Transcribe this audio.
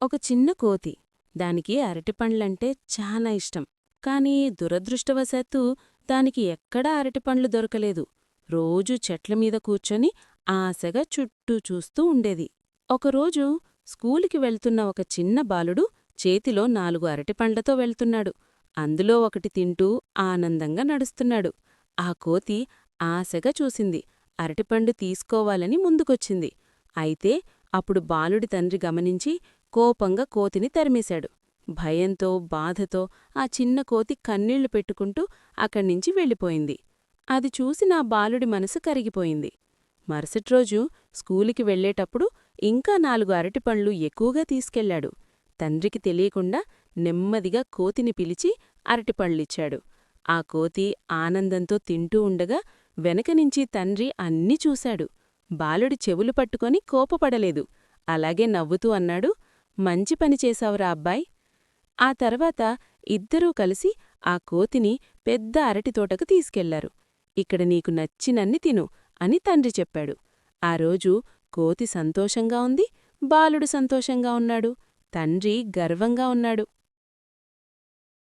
ఒక చిన్న కోతి. దానికి అరటిపండ్లంటే చాలా ఇష్టం. కాని దురదృష్టవశాత్తు దానికి ఎక్కడా అరటిపండ్లు దొరకలేదు. రోజూ చెట్లమీద కూర్చొని ఆశగా చుట్టూ చూస్తూ ఉండేది. ఒకరోజు స్కూలుకి వెళ్తున్న ఒక చిన్న బాలుడు చేతిలో 4 అరటిపండ్లతో వెళ్తున్నాడు. అందులో ఒకటి తింటూ ఆనందంగా నడుస్తున్నాడు. ఆ కోతి ఆశగా చూసింది. అరటిపండు తీసుకోవాలని ముందుకొచ్చింది. అయితే అప్పుడు బాలుడి తండ్రి గమనించి కోపంగా కోతిని తరిమేశాడు. భయంతో బాధతో ఆ చిన్న కోతి కన్నీళ్లు పెట్టుకుంటూ అక్కడ్నించి వెళ్ళిపోయింది. అది చూసి నా బాలుడి మనసు కరిగిపోయింది. మరుసట్రోజు స్కూలుకి వెళ్లేటప్పుడు ఇంకా 4 అరటిపండ్లు ఎక్కువగా తీసుకెళ్లాడు. తండ్రికి తెలియకుండా నెమ్మదిగా కోతిని పిలిచి అరటిపండ్లిచ్చాడు. ఆ కోతి ఆనందంతో తింటూ ఉండగా వెనకనించి తండ్రి అన్నీ చూశాడు. బాలుడి చెవులు పట్టుకొని కోపపడలేదు. అలాగే నవ్వుతూ అన్నాడు, మంచి పని చేశావురా అబ్బాయ్. ఆ తర్వాత ఇద్దరూ కలిసి ఆ కోతిని పెద్ద అరటితోటకు తీసుకెళ్లారు. ఇక్కడ నీకు నచ్చినన్ని తిను అని తండ్రి చెప్పాడు. ఆ రోజు కోతి సంతోషంగా ఉంది, బాలుడు సంతోషంగా ఉన్నాడు, తండ్రి గర్వంగా ఉన్నాడు.